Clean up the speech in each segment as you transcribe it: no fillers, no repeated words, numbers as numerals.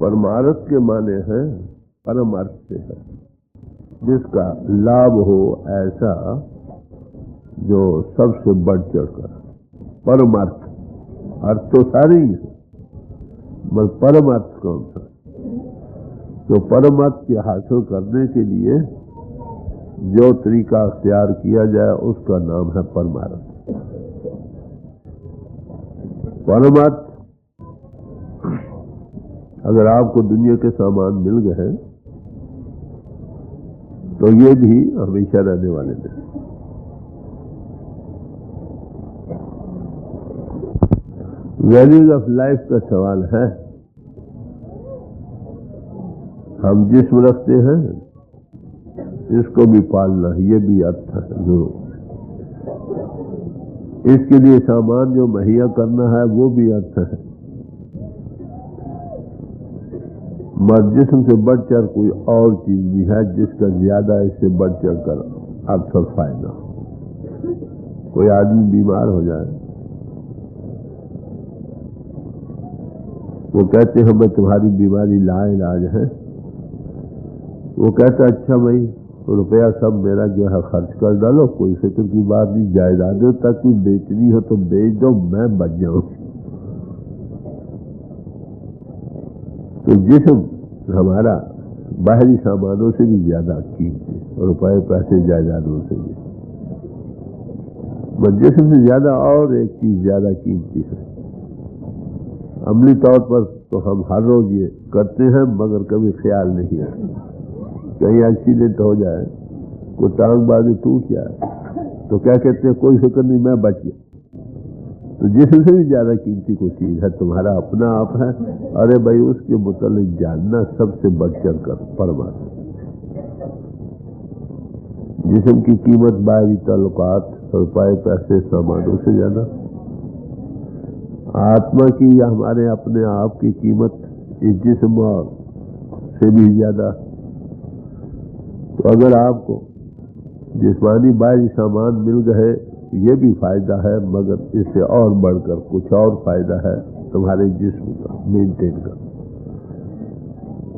परमार्थ के माने हैं परम अर्थ से है, जिसका लाभ हो ऐसा जो सबसे बढ़ चढ़कर। परम अर्थ, अर्थ तो सारे ही है, बस परम अर्थ कौन सा? तो परम अर्थ के हासिल करने के लिए जो तरीका अख्तियार किया जाए उसका नाम है परमार्थ। परमार्थ, अगर आपको दुनिया के सामान मिल गए तो ये भी हमेशा रहने वाले नहीं। वैल्यूज ऑफ लाइफ का सवाल है। हम जिस्म रखते हैं, इसको भी पालना, ये भी अर्थ है जरूर। इसके लिए सामान जो मुहैया करना है वो भी अर्थ है। मगर जिस्म से बढ़ चढ़ कोई और चीज भी है जिसका ज्यादा इससे बढ़ चढ़ कर अर्थ और फायदा। कोई आदमी बीमार हो जाए, वो कहते हैं मैं तुम्हारी बीमारी लाइलाज है। वो कहता अच्छा भाई रुपया सब मेरा जो है खर्च कर डालो, कोई फिक्र की बात नहीं, जायदादों तक भी बेचनी हो तो बेच दो, मैं बच जाऊं। तो जिस्म हमारा बाहरी सामानों से भी ज्यादा कीमती, रुपए पैसे जायदादों से भी, बस जिस्म से ज्यादा और एक चीज ज्यादा कीमती है। अमली तौर पर तो हम हर रोज ये करते हैं, मगर कभी ख्याल नहीं है कहीं एक्सीडेंट हो जाए, कोई टांग बाजू टूट जाए तो क्या कहते हैं कोई फिक्र नहीं, मैं बच गया। तो जिससे भी ज्यादा कीमती कोई चीज है तुम्हारा अपना आप है। अरे भाई उसके मुतालिक जानना सबसे बढ़ चढ़ कर परमात्मा। जिस्म की कीमत बाहरी ताल्लुकात, रुपए पैसे सामानों से ज्यादा, आत्मा की या हमारे अपने आप की कीमत इस जिस्म से भी ज्यादा। तो अगर आपको जिस्मानी बाहरी सामान मिल गए ये भी फायदा है, मगर इससे और बढ़कर कुछ और फायदा है तुम्हारे जिस्म का मेंटेन का।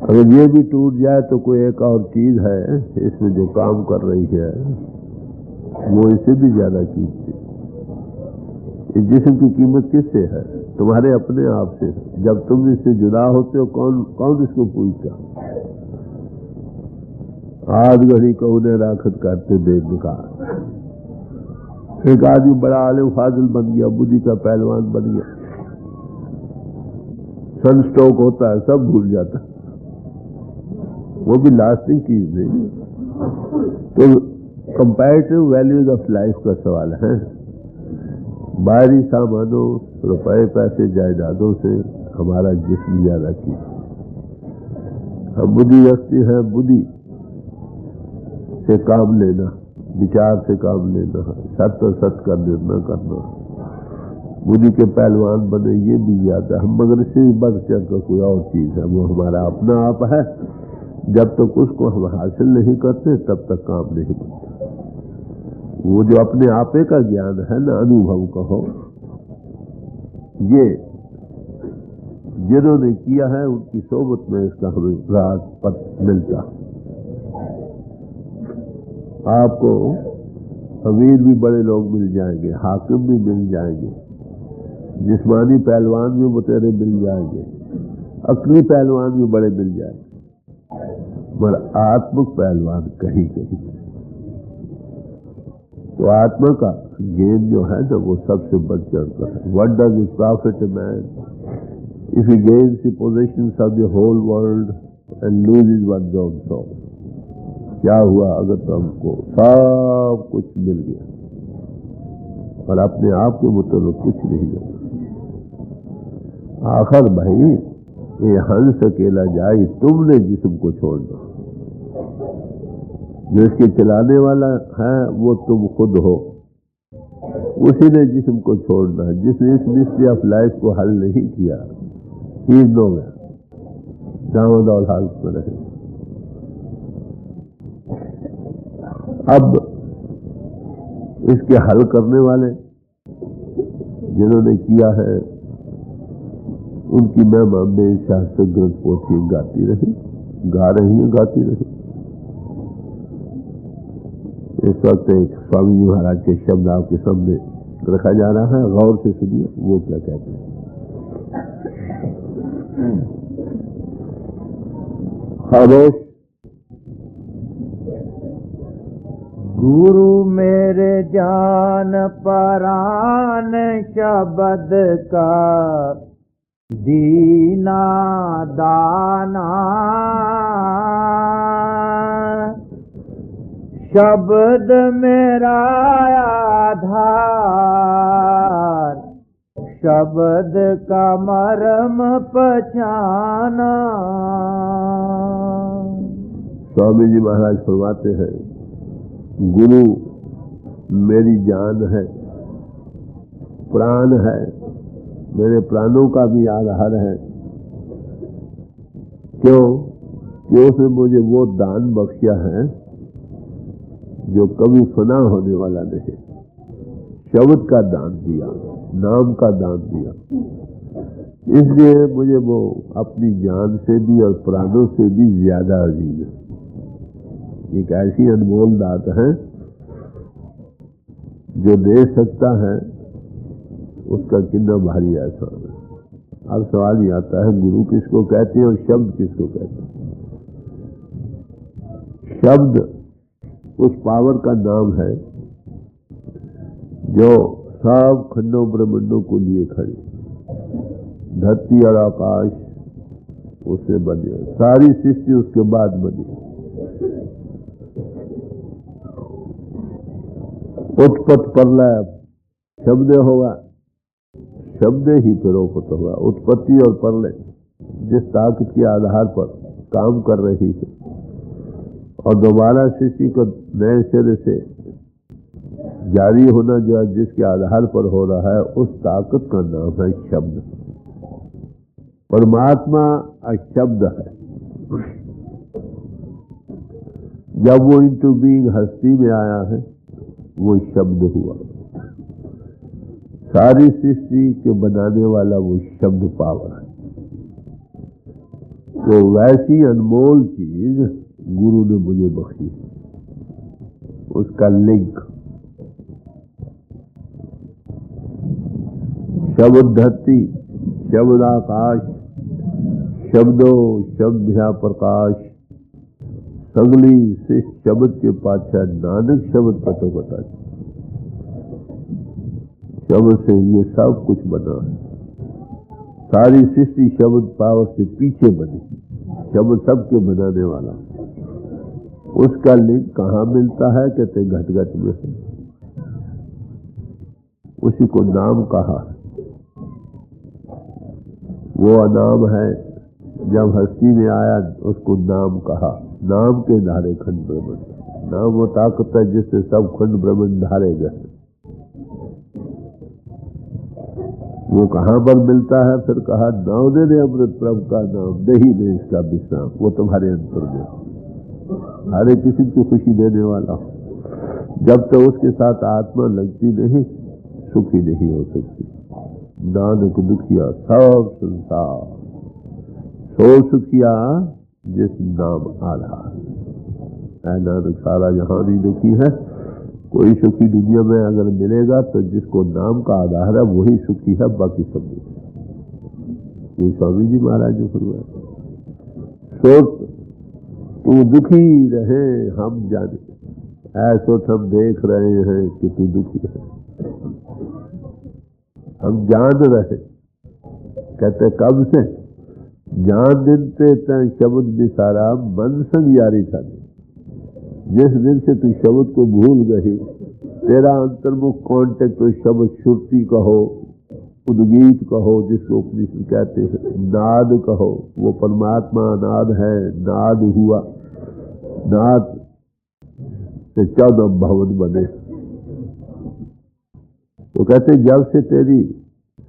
अगर ये भी टूट जाए तो कोई एक और चीज है इसमें जो काम कर रही है वो इससे भी ज्यादा कीमती। इस जिस्म की कीमत किससे है? तुम्हारे अपने आप से। जब तुम इससे जुदा होते हो कौन इसको पूछता? आज घड़ी को उन्हें राखत करते दे निकाल। एक आदमी बड़ा आलिम फाजिल बन गया, बुद्धि का पहलवान बन गया, सन स्ट्रोक होता है, सब भूल जाता, वो भी लास्टिंग चीज नहीं। तो कंपैरेटिव वैल्यूज ऑफ लाइफ का सवाल है। बाहरी सामानों, रुपए पैसे जायदादों से हमारा जिस्म ज्यादा की। हम बुद्धि रखते हैं, बुद्धि से काम लेना, विचार से काम लेना, सत्य सत्य का निर्णय करना, बुद्धि के पहलवान बने ये भी ज्यादा हम, मगर इससे भी बढ़ चढ़ कर कोई और चीज है वो हमारा अपना आप है। जब तक उसको हम हासिल नहीं करते तब तक काम नहीं बनता। वो जो अपने आपे का ज्ञान है ना, अनुभव कहो, ये जिन्होंने किया है उनकी सोबत में इसका हमें राज पता मिलता। आपको अमीर भी बड़े लोग मिल जाएंगे, हाकिम भी मिल जाएंगे, जिस्मानी पहलवान भी बतेरे मिल जाएंगे, अक्ली पहलवान भी बड़े मिल जाएंगे, मगर आत्मिक पहलवान कहीं कहीं। तो आत्मा का गेन जो है ना वो सबसे बढ़ चढ़कर है। What does it profit a man if he gains the possessions of the whole world and loses one's own soul? क्या हुआ अगर तो हमको सब कुछ मिल गया और अपने आप के मुताबिक कुछ नहीं मिला? आखिर भाई ये हंस अकेला जाए, तुमने जिस्म को छोड़ना, जो इसके चलाने वाला है वो तुम खुद हो, उसी ने जिस्म को छोड़ना है। जिसने इस मिस्ट्री ऑफ लाइफ को हल नहीं किया, ही इज नोवेयर, दामोदौल हालत में रहे। अब इसके हल करने वाले जिन्होंने किया है उनकी महिमा में शास्त्र ग्रंथ पोथी गाती रहे, गा रही है, गाती रहे। इस वक्त एक स्वामी जी महाराज के शब्द आपके सामने रखा जा रहा है, गौर से सुनिए वो क्या कहते हैं। खामोश। गुरु मेरे जान परान शब्द का दीना दाना, शब्द मेरा आधार, शब्द का मर्म पहचाना। स्वामी जी महाराज फरमाते हैं, गुरु मेरी जान है, प्राण है, मेरे प्राणों का भी आधार है। क्यों? कि उसने मुझे वो दान बख्शिया है जो कभी फना होने वाला नहीं। शब्द का दान दिया, नाम का दान दिया, इसलिए मुझे वो अपनी जान से भी और प्राणों से भी ज्यादा अजीज है। एक ऐसी अनमोल दात है जो दे सकता है उसका कितना भारी एहसान है। अब सवाल ये आता है, गुरु किसको कहते हैं और शब्द किसको कहते हैं? शब्द उस पावर का नाम है जो सब खंडों ब्रह्मांडों को लिए खड़ी। धरती और आकाश उससे बने, सारी सृष्टि उसके बाद बनी। उत्पत्ति प्रलय शब्द होगा, शब्द ही प्रोपत होगा। उत्पत्ति और प्रलय जिस ताकत के आधार पर काम कर रही है और दोबारा सृष्टि को नए सिरे से जारी होना जो है जिसके आधार पर हो रहा है, उस ताकत का नाम है शब्द। परमात्मा अशब्द है। जब वो इनटू बीइंग हस्ती में आया है वो शब्द हुआ। सारी सृष्टि के बनाने वाला वो शब्द पावर है। तो वैसी अनमोल चीज गुरु ने मुझे बख्शी, उसका लिंक शब्द धरती, शब्द आकाश, शब्दो शब्द भया प्रकाश, सगली से शब्द के पाछा नानक शब्द कटो कटा। शब्द से ये सब कुछ बना है। सारी सृष्टि शब्द पावर से पीछे बनी, शब्द सबके बनाने वाला। उसका लिंक कहाँ मिलता है? कहते घट घट में है। उसी को नाम कहा। वो नाम है, जब हस्ती में आया उसको नाम कहा। नाम के धारे खंड ब्रह्मांड। नाम वो ताकत है जिससे सब खंड ब्रह्मांड धारे गए। वो कहाँ पर मिलता है? फिर कहा, नाव दे दे अमृत प्रभु का नाम, दही दे इसका विश्राम। वो तुम्हारे अंतर में हर एक किसी को खुशी देने वाला। जब तक उसके साथ आत्मा लगती नहीं, सुखी नहीं हो सकती। नानक दुखिया सब संसार, सो सुखिया जिस नाम आधार। ऐ नानक सारा जहां ही दुखी है। कोई सुखी दुनिया में अगर मिलेगा तो जिसको नाम का आधार है वही सुखी है, बाकी सब दुखी। ये स्वामी जी महाराज ने फरमाया, सोच तू दुखी रहे हम जाने, ऐसो हम देख रहे हैं कि तू दुखी है। हम जान रहे। कहते कब से? जान दिन ते शब्द विसारा मन संग यारी था। जिस दिन से तू शब्द को भूल गई, तेरा अंतर्मुख कांटेक्ट तो शब्द श्रुति कहो, उद्गीत कहो, जिसको उपनिषद कहते हैं, नाद कहो। वो परमात्मा नाद है, नाद हुआ। नाद से 14 भवन बने। तो कहते जब से तेरी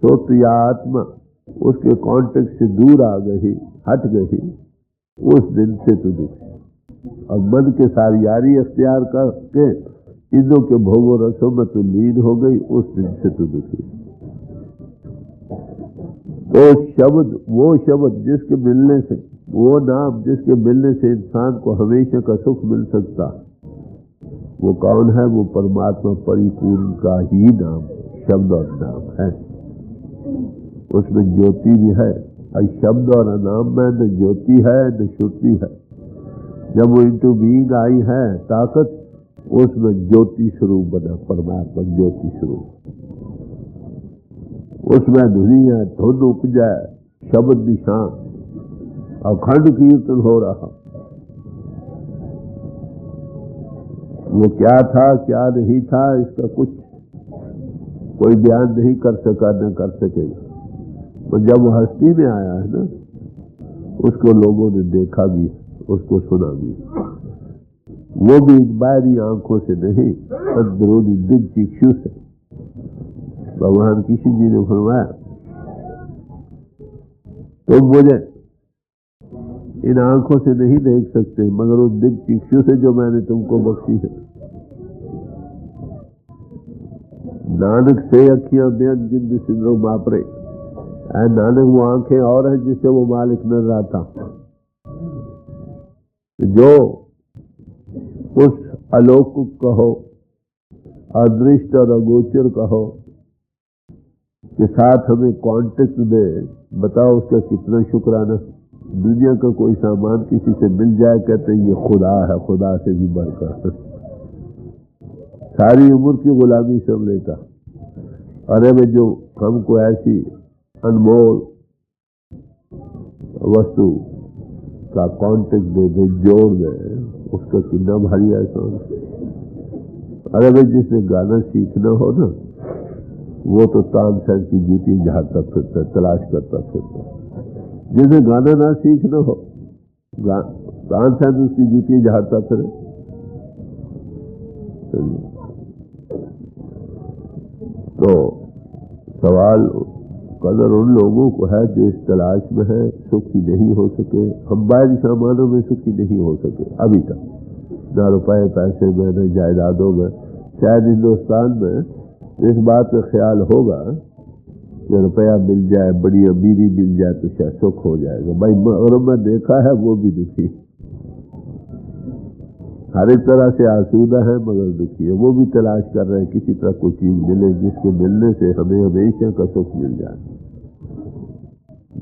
सोच या आत्मा उसके कांटेक्ट से दूर आ गई, हट गई, उस दिन से तू दुखी। और मन के सारी यारी अख्तियार करके चीजों के भोगों रसों में तू लीन हो गई, उस दिन से तू दुखी। तो शब्द, वो शब्द जिसके मिलने से, वो नाम जिसके मिलने से इंसान को हमेशा का सुख मिल सकता, वो कौन है? वो परमात्मा परिपूर्ण का ही नाम, शब्द और नाम है। उसमें ज्योति भी है, और शब्द और नाम में न ज्योति है न श्रुति है। जब वो इंटू बीइंग आई है ताकत, उसमें ज्योति स्वरूप बना, परमात्मा ज्योति स्वरूप। उसमें धुनी है, धुन उपजा, शब्द निशान, अखंड कीर्तन हो रहा। वो क्या था क्या नहीं था इसका कुछ कोई बयान नहीं कर सका, न कर सकेगा। तो जब वो हस्ती में आया है ना, उसको लोगों ने देखा भी, उसको सुना भी, वो भी बाहरी आंखों से नहीं, अंदरूनी दिव्य चक्षु से। भगवान किसी जी ने फरमाया, तुम मुझे इन आंखों से नहीं देख सकते, मगर उस दिव्य चक्षु से जो मैंने तुमको बख्शी है। नानक से अखियां बेअन जिंद सिंदरो मापरे, नानक वो आंखें और हैं जिससे वो मालिक नजर आता। जो उस अलौकिक कहो, अदृष्ट और अगोचर कहो के साथ हमें कांटेक्ट दे, बताओ उसका कितना शुक्राना। दुनिया का कोई सामान किसी से मिल जाए, कहते हैं ये खुदा है, खुदा से भी बढ़कर। सारी उम्र की गुलामी सब लेता। अरे भाई जो हमको ऐसी अनमोल वस्तु का कांटेक्ट दे दे, जोड़ दे, उसका कितना भारी एहसान। अरे भाई जिसने गाना सीखना हो ना, वो तो तानसेन की जूती झाड़ता फिरता, तलाश करता फिरता। जिसे गाना ना सीखना हो, तानसेन उसकी जूती झाड़ता फिरे। तो सवाल कदर उन लोगों को है जो इस तलाश में है, सुखी नहीं हो सके। हम बाहरी सामानों में सुखी नहीं हो सके अभी तक, न रुपए पैसे में, न जायदादों में। शायद हिंदुस्तान में इस बात का ख्याल होगा कि रुपया मिल जाए, बड़ी अमीरी मिल जाए तो शायद सुख हो जाएगा। भाई मगरब में देखा है वो भी दुखी, हर एक तरह से आसूदा है मगर दुखी है। वो भी तलाश कर रहे हैं किसी तरह कोई चीज मिले जिसके मिलने से हमें हमेशा का सुख मिल जाए।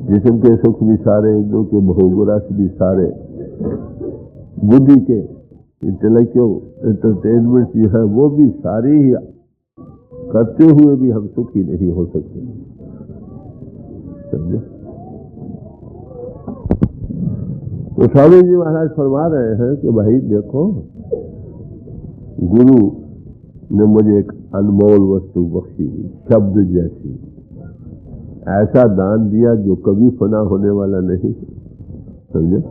जिस्म के सुख भी सारे, इंद्रों के भोगरस भी सारे, बुद्धि के इंटेलेक्चुअल एंटरटेनमेंट जो है वो भी सारी ही करते हुए भी हम सुखी नहीं हो सकते। समझे? तो स्वामी जी महाराज फरमा रहे हैं कि भाई देखो, गुरु ने मुझे एक अनमोल वस्तु बख्शी, शब्द जैसी, ऐसा दान दिया जो कभी फना होने वाला नहीं, समझे,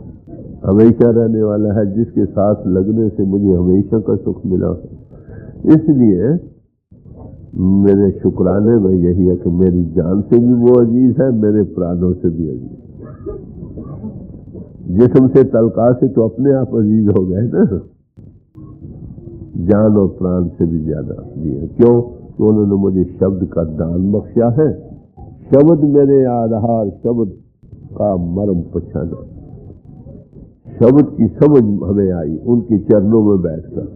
हमेशा रहने वाला है, जिसके साथ लगने से मुझे हमेशा का सुख मिला। इसलिए मेरे शुक्राने में यही है कि मेरी जान से भी वो अजीज है, मेरे प्राणों से भी अजीज। जिस्म से तलका से तो अपने आप अजीज हो गए ना, जान और प्राण से भी ज्यादा दिए। क्यों? तो उन्होंने मुझे शब्द का दान बख्शा है। शब्द मेरे आधार, शब्द का मर्म पहचाना, शब्द की समझ हमें आई उनके चरणों में बैठकर।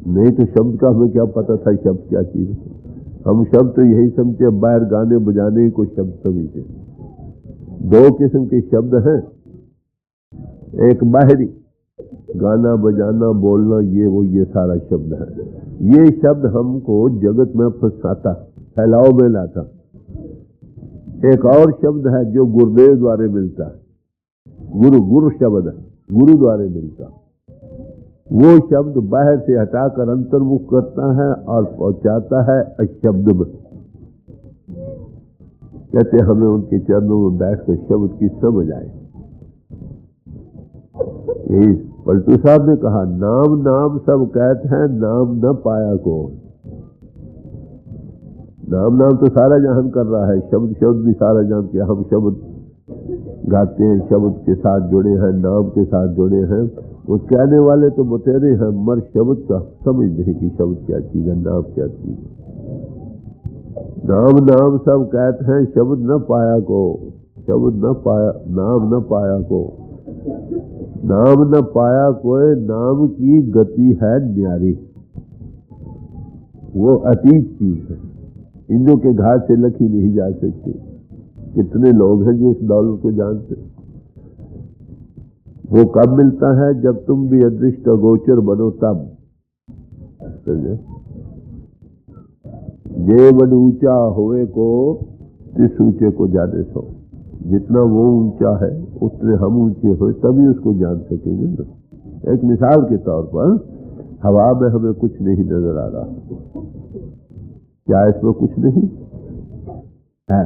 नहीं तो शब्द का हमें क्या पता था शब्द क्या चीज है। हम शब्द तो यही समझते, बाहर गाने बजाने को शब्द समझते। दो किस्म के शब्द हैं, एक बाहरी गाना बजाना बोलना, ये सारा शब्द है। ये शब्द हमको जगत में फंसाता, फैलाव में लाता। एक और शब्द है जो गुरुदेव द्वारा मिलता है, गुरु शब्द है, गुरु द्वारा मिलता। वो शब्द बाहर से हटाकर अंतर्मुख करता है और पहुंचाता है अशब्द में। कहते हमें उनके चरणों में बैठकर शब्द की समझ आए। यही पलटू साहब ने कहा, नाम नाम सब कहते हैं, नाम न पाया को। नाम नाम तो सारा जहान कर रहा है, शब्द शब्द भी सारा जान के हम शब्द गाते हैं, शब्द के साथ जुड़े हैं, नाम के साथ जुड़े हैं। वो कहने वाले तो बतेरे हैं, मर शब्द का समझ नहीं कि शब्द क्या चीज है, नाम क्या चीज है। नाम नाम सब कहते हैं, शब्द न पाया को, शब्द न पाया, नाम न पाया को, नाम न पाया कोई, नाम की गति है न्यारी, वो अतीत चीज है, इंद्रों के घाट से लखी नहीं जा सकती। कितने लोग हैं जो इस दौलत को जानते। वो कब मिलता है? जब तुम भी अदृष्ट गोचर बनो तब। जे बड़ ऊंचा होवे को तिस ऊंचे को जाने सो। जितना वो ऊंचा है उतने हम ऊंचे हो, तभी उसको जान सकेंगे ना। एक मिसाल के तौर पर हवा में हमें कुछ नहीं नजर आ रहा, क्या इसमें कुछ नहीं है?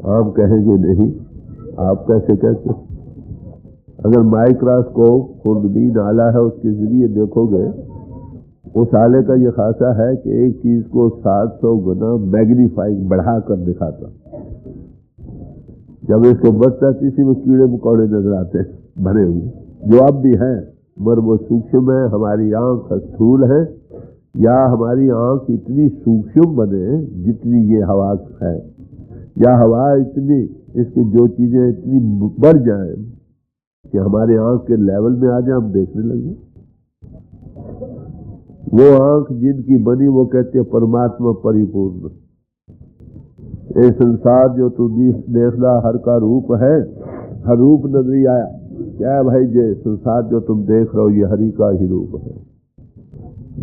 आप कहेंगे नहीं, आप कैसे कहते? अगर माइक्रोस्कोप खुर्दबीन आला है, उसके जरिए देखोगे, उस आले का ये खासा है कि एक चीज को 700 गुना मैग्नीफाइंग बढ़ाकर दिखाता। जब इसको बढ़ता है इसी में कीड़े मकोड़े नजर आते हैं भरे हुए, जो अब भी हैं, मगर वो सूक्ष्म है। हमारी आंख स्थूल है, या हमारी आंख इतनी सूक्ष्म बने जितनी ये हवा है, या हवा इतनी, इसकी जो चीजें इतनी बढ़ जाए कि हमारे आंख के लेवल में आ जाए, हम देखने लगे। वो आंख जिनकी बनी वो कहते हैं परमात्मा परिपूर्ण। ये संसार जो तू देख रहा हर का रूप है, हर रूप नजर आया। क्या है भाई? जे संसार जो तुम देख रहे हो ये हरि का ही रूप है।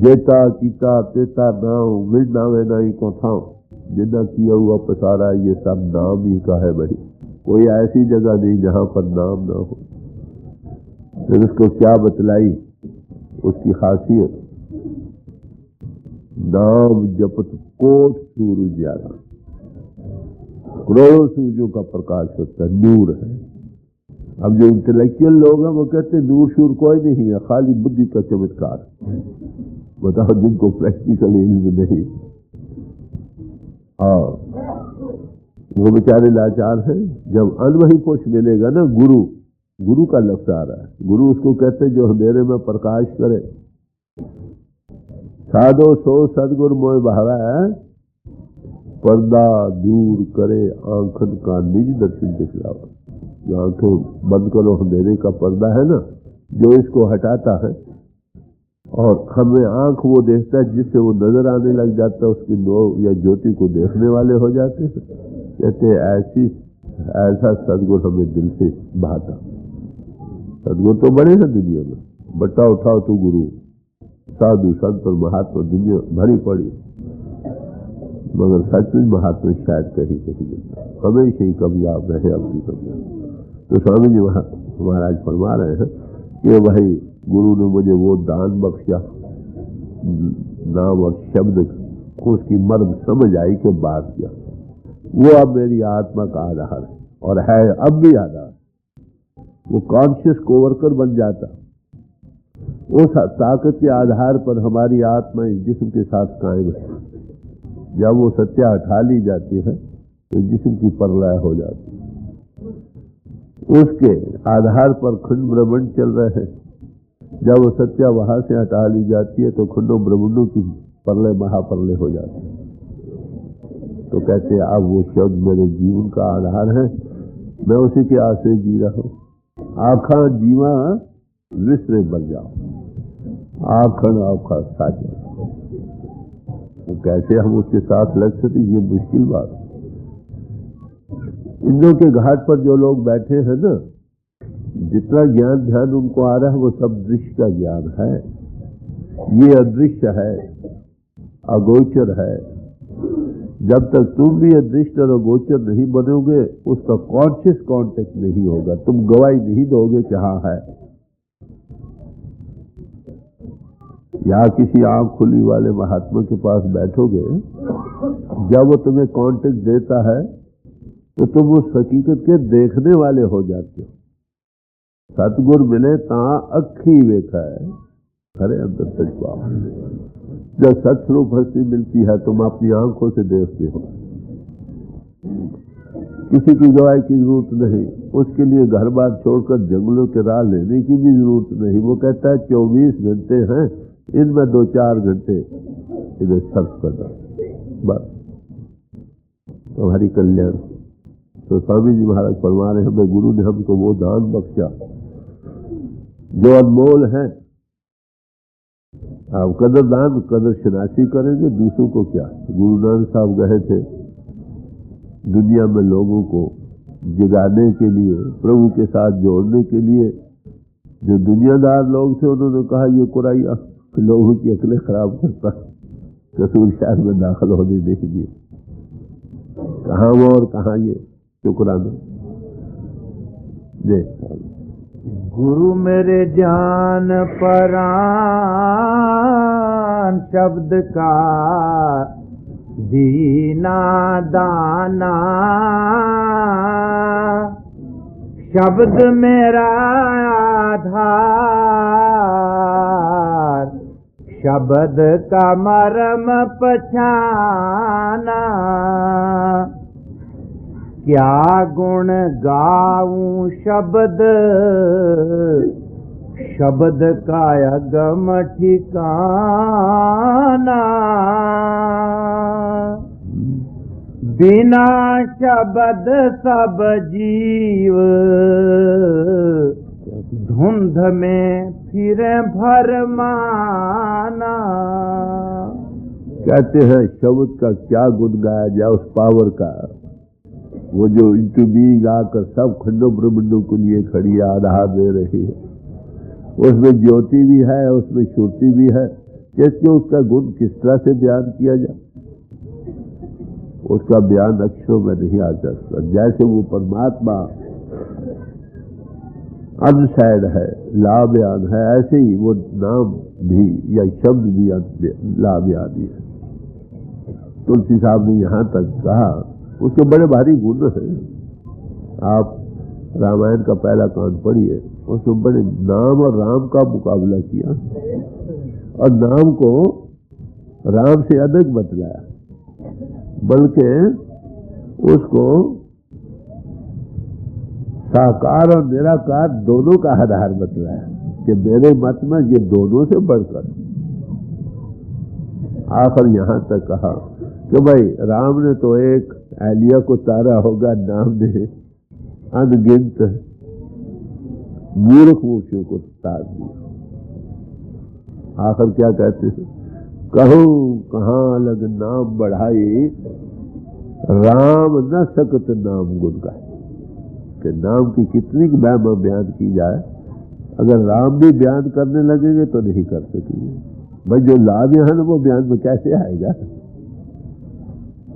जेता कीता तेता नाम मिल नावे नाई को था, जितना किया हुआ पसारा, ये सब नाम ही का है भाई। कोई ऐसी जगह नहीं जहां पर नाम ना हो। फिर उसको क्या बतलाई उसकी खासियत? नाम जपत कोट सूरज ज्यादा, करोड़ों सूर्यों का प्रकाश होता है, नूर है। अब जो इंटेलेक्चुअल लोग हैं वो कहते हैं नूर शूर कोई नहीं है, खाली बुद्धि का चमत्कार। बताओ, जिनको प्रैक्टिकल इल्म नहीं। और वो बेचारे लाचार हैं। जब अनवही पुरुष मिलेगा ना, गुरु, गुरु का लफ्ज आ रहा है, गुरु उसको कहते हैं जो अंधेरे में प्रकाश करे। साधो सो सदगुरु मोह बहावा है, पर्दा दूर करे आंखन का निज दर्शन दिखलावा। जो आंखें बंद करो, अंधेरे का पर्दा है ना, जो इसको हटाता है, और हमें आंख वो देखता है जिससे वो नजर आने लग जाता है, उसकी नूर या ज्योति को देखने वाले हो जाते हैं। कहते ऐसा सदगुरु हमें दिल से भाता। सदगुरु तो बड़े हैं दुनिया में, बट्टा उठाओ तो गुरु, साधु संत और महात्मा दुनिया भरी पड़ी, मगर सच में महात्मा शायद कहीं कहीं मिलता। हमेशा ही कभी आप रहे अपनी कभी। तो स्वामी जी महाराज फरमा रहे हैं कि भाई गुरु ने मुझे वो दान बख्शा, नाम और शब्द को उसकी मर्म समझ आई के बात किया, वो अब मेरी आत्मा का आधार है, और है अब भी आधार। वो कॉन्शियस कोवर्कर बन जाता। उस ताकत के आधार पर हमारी आत्मा इस जिस्म के साथ कायम है। जब वो सत्या हटा ली जाती है तो जिस्म की परलय हो जाती है। उसके आधार पर खंड ब्रह्मांड चल रहे हैं। जब वो सत्या वहां से हटा ली जाती है तो खंडों ब्रह्मांडों की परलय महापरलय हो जाती है। तो कहते हैं अब वो शब्द मेरे जीवन का आधार है, मैं उसी के आश्रय जी रहा हूं। आखा जीवा विश्व बन जाओ, आखन आखा साझा। तो कैसे हम उसके साथ लग सकते, ये मुश्किल बात। इंद्रों के घाट पर जो लोग बैठे हैं ना, जितना ज्ञान ध्यान उनको आ रहा है वो सब दृश्य का ज्ञान है। ये अदृश्य है, अगोचर है। जब तक तुम भी अदृश्य और अगोचर नहीं बनोगे, उसका कॉन्शियस कांटेक्ट नहीं होगा, तुम गवाही नहीं दोगे कि हाँ है। या किसी आंख खुली वाले महात्मा के पास बैठोगे, जब वो तुम्हें कांटेक्ट देता है तो तुम उस हकीकत के देखने वाले हो जाते हो। सतगुर मिले ता अखी वेखा है, खरे अंदर सच पाओ। जब सच स्वरूप हस्ती मिलती है तुम अपनी आंखों से देखते हो। किसी की गवाही की जरूरत नहीं, उसके लिए घर बार छोड़कर जंगलों के राह लेने की भी जरूरत नहीं। वो कहता है 24 घंटे हैं, इनमें 2-4 घंटे इधर सर्फ करना। बस तुम्हारी कल्याण। तो स्वामी जी महाराज फरमा रहे हमें गुरु ने हमको वो दान बख्शा जो अनमोल है। आप कदरदान कदर शनासी करेंगे, दूसरों को क्या। गुरु नानक साहब गए थे दुनिया में लोगों को जगाने के लिए, प्रभु के साथ जोड़ने के लिए। जो दुनियादार लोग थे उन्होंने कहा ये कुराइया लोगों की अकलें खराब करता, कसूर शहर में दाखिल होने नहीं दिए। कहाँ वो और कहाँ ये, शुक्राना। जय गुरु मेरे जान परान शब्द का दीना दाना, शब्द मेरा आधार, शब्द का मरम पहचाना। क्या गुण गाऊं शब्द, शब्द का अगम ठिकाना। बिना शब्द सब जीव धुंध में फिरे भरमाना। कहते हैं शब्द का क्या गुण गाया जाए, उस पावर का। वो जो इंटू बीइंग आकर सब खंडों ब्रह्मंडों के लिए खड़ी आधार दे रही है, उसमें ज्योति भी है, उसमें श्रुति भी है। कैसे उसका गुण किस तरह से बयान किया जाए, उसका बयान अक्षरों में नहीं आ सकता। जैसे वो परमात्मा अनसाइड है, ला बयान है, ऐसे ही वो नाम भी या शब्द भी ला बयानी है। तुलसी साहब ने यहां तक कहा, उसके बड़े भारी गुण हैं। आप रामायण का पहला कांड पढ़िए, उसमें बड़े नाम और राम का मुकाबला किया और नाम को राम से अधिक बतलाया, बल्कि उसको साकार और निराकार दोनों का आधार बतलाया कि मेरे मत में ये दोनों से बढ़कर। आखिर यहां तक कहा कि भाई राम ने तो एक एलिया को तारा होगा, नाम ने अनगिनत मूर्ख मूर्तियों को तार दिया। आखिर क्या कहते हैं, कहूं कहां लग नाम बढ़ाई, राम न सकत नाम गुण गाए। कि नाम की कितनी महिमा बयान की जाए, अगर राम भी बयान करने लगेंगे तो नहीं कर सकेंगे। भाई जो लाभ यहां ना वो बयान में कैसे आएगा।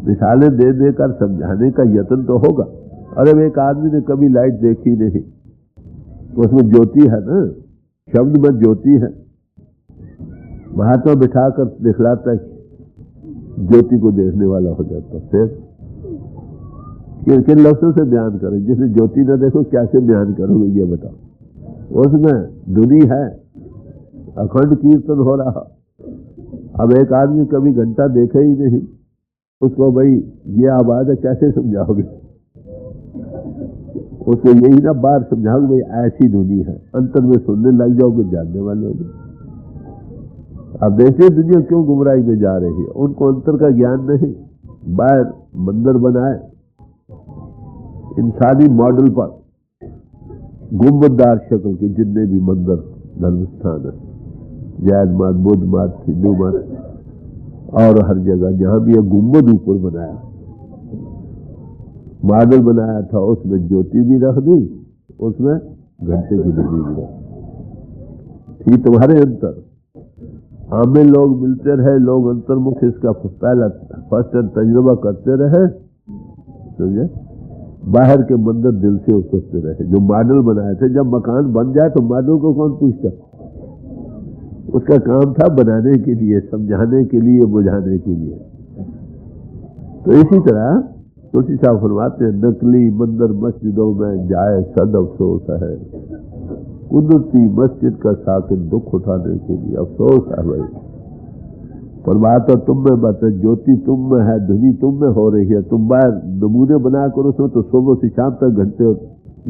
मिसालें दे देकर समझाने का यत्न तो होगा। अरे एक आदमी ने कभी लाइट देखी नहीं, उसमें ज्योति है ना, शब्द में ज्योति है। महात्मा बिठाकर दिखलाता है, ज्योति को देखने वाला हो जाता। फिर किन लफ्जों से बयान करें, जिसे ज्योति न देखो कैसे बयान करोगे ये बताओ। उसमें धुनी है, अखंड कीर्तन हो रहा। अब एक आदमी कभी घंटा देखे ही नहीं, उसको भाई ये आवाज है कैसे समझाओगे। उसको यही ना बार समझाओगे भाई ऐसी धुनी है, अंतर में सुनने लग जाओगे, जानने वाले हो। अब देखिए दुनिया क्यों गुमराही में जा रही है, उनको अंतर का ज्ञान नहीं। बाहर मंदिर बनाए इंसानी मॉडल पर, गुंबददार शक्ल के जितने भी मंदिर धर्म स्थान है, जैन मत, बुद्ध मत, हिंदू मत, और हर जगह जहां भी एक गुंबद ऊपर बनाया, मॉडल बनाया था, उसमें ज्योति भी रख दी, उसमें घंटे की धुनी भी रख दी। तुम्हारे अंतर हमें लोग मिलते रहे, लोग अंतर्मुख इसका पहला फर्स्ट तजुर्बा करते रहे, समझे। बाहर के मंदिर दिल से उतरते रहे, जो मॉडल बनाए थे। जब मकान बन जाए तो मॉडल को कौन पूछता, उसका काम था बनाने के लिए, समझाने के लिए, बुझाने के लिए। तो इसी तरह तुलसी साहब फरमाते हैं, नकली मंदिर मस्जिदों में जाए सद अफसोस है, कुदरती मस्जिद का साकिन दुख उठाने के लिए अफसोस है। भाई परमात्मा तुम में बात है, ज्योति तुम में है, धुनी तुम में हो रही है। तुम बाहर नमूने बना करो उसमें तो सुबह से शाम तक घंटे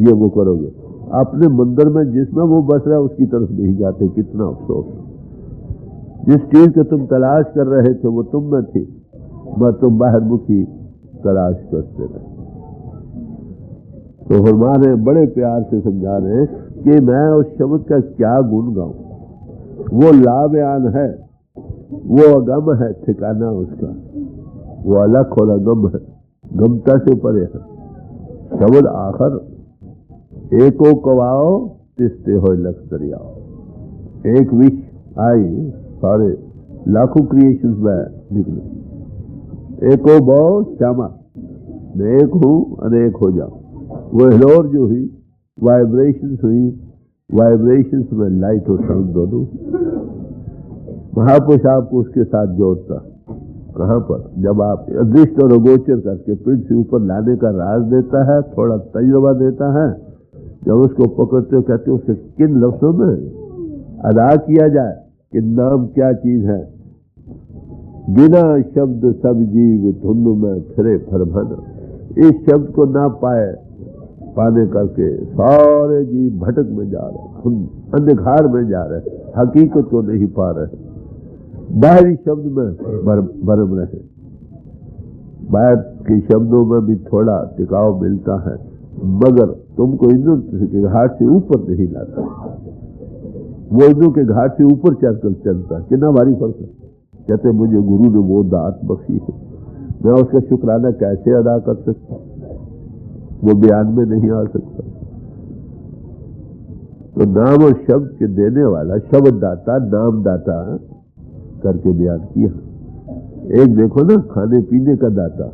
ये वो करोगे, अपने मंदिर में जिसमें वो बस रहा है उसकी तरफ नहीं जाते। कितना अफसोस। जिस चीज को तुम तलाश कर रहे थे वो तुम में थी, मत तो बाहरमुखी तलाश करते रहे। तो फरमान है, बड़े प्यार से समझा रहे हैं कि मैं उस शब्द का क्या गुण गाऊं। वो लाबयान है, वो अगम है, ठिकाना उसका वो अलग और अगम है, गमता से परे है। शब्द आखिर एको कवाओ तिस्ते हो लख दरियाओ। एक विश आई सारे लाखों क्रिएशंस में निकले। एको बो श्यामा, मैं एक हूं अनेक हो जाऊं। वो हिलोर जो हुई, वाइब्रेशंस हुई, वाइब्रेशंस में लाइट और साउंड दोनों। महापुरुष आपको उसके साथ जोड़ता कहां पर, जब आप अदृष्ट और अगोचर करके पीठ से ऊपर लाने का राज देता है, थोड़ा तजुर्बा देता है, जब उसको पकड़ते हो कहते हो उसे किन लफ्जों में अदा किया जाए कि नाम क्या चीज है। बिना शब्द सब जीव धुंध में फिरे फरमाना। इस शब्द को ना पाने करके सारे जीव भटक में जा रहे, अंधकार में जा रहे, हकीकत को नहीं पा रहे, बाहरी शब्द में भरम रहे। बाहर के शब्दों में भी थोड़ा टिकाव मिलता है, मगर तुमको इंद्र के घाट से ऊपर नहीं लाता। वो इंद्र के घाट से ऊपर चलकर चलता है, कितना भारी फर्क है। कहते मुझे गुरु ने वो दात बख्शी है, मैं उसका शुक्राना कैसे अदा कर सकता, वो बयान में नहीं आ सकता। तो नाम और शब्द के देने वाला शब्द दाता, नाम दाता करके बयान किया। एक देखो ना, खाने पीने का दाता,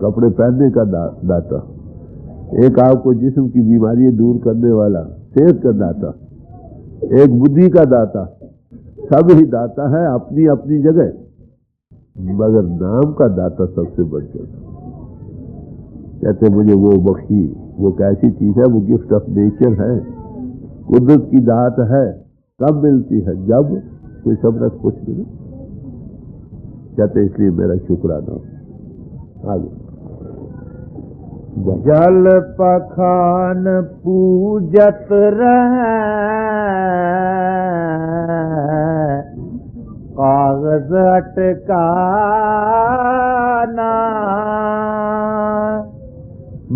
कपड़े पहनने का दाता। एक आपको जिस्म की बीमारियां दूर करने वाला, सेहत का दाता। एक बुद्धि का दाता। सब ही दाता है अपनी अपनी जगह, मगर नाम का दाता सबसे बढ़ जाता। कहते मुझे वो बख्शी, वो कैसी चीज है, वो गिफ्ट ऑफ नेचर है, कुदरत की दात है। कब मिलती है, जब कोई सबरत कुछ मिले। कहते इसलिए मेरा शुक्राना। आगे जल पखान पूजत रहे, कागज अटकाना,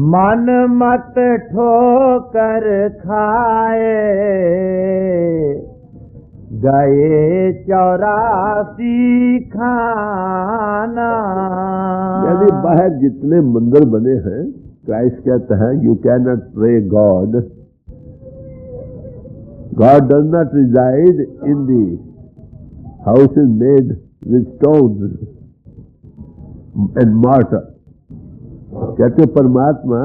मन मत ठोकर खाए, गए 84 खाना। यानी बाहर जितने मंदिर बने हैं, क्राइस्ट कहता है you can not pray God, God does not reside in the houses made with stones and mortar. कहते परमात्मा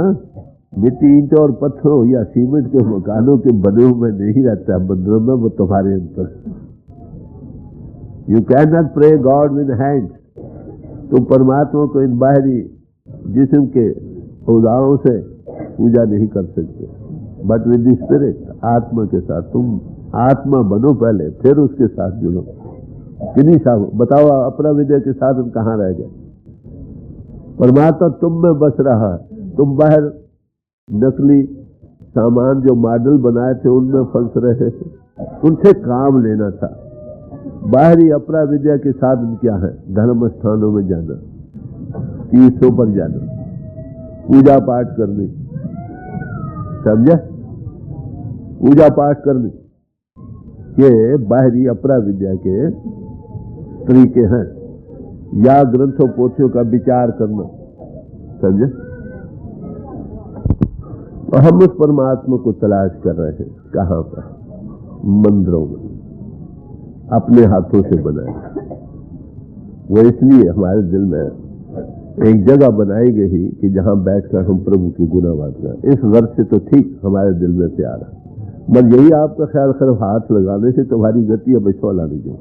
मिट्टी, ईंट और पत्थरों या सीमेंट के मकानों के बने हुए नहीं रहता है मंदिरों में, वो तुम्हारे अंदर। You can not pray God with hands. तुम परमात्मा को इन बाहरी जिस्म के औजारों से पूजा नहीं कर सकते, बट विद द स्पिरिट, आत्मा के साथ। तुम आत्मा बनो पहले, फिर उसके साथ जुड़ो। किन्हीं साहब बताओ, अपना विजय के साथ हम कहाँ रह गए। परमात्मा तुम में बस रहा। तुम बाहर नकली सामान जो मॉडल बनाए थे उनमें फंस रहे थे, उनसे काम लेना था। बाहरी अपरा विद्या के साधन क्या है? धर्म स्थानों में जाना, तीर्थों पर जाना, पूजा पाठ करने, समझे? पूजा पाठ करने के बाहरी अपरा विद्या के तरीके हैं, या ग्रंथों पोथियों का विचार करना, समझे? और हम उस परमात्मा को तलाश कर रहे हैं। कहां पर? मंदिरों में, अपने हाथों से बनाए। वो इसलिए हमारे दिल में एक जगह बनाई गई कि जहां बैठकर हम प्रभु की गुनाहगार करें। इस वर्ष से तो ठीक हमारे दिल में प्यार है, बस यही आपका ख्याल सिर्फ हाथ लगाने से तुम्हारी गति अब इसवाला नहीं जाए।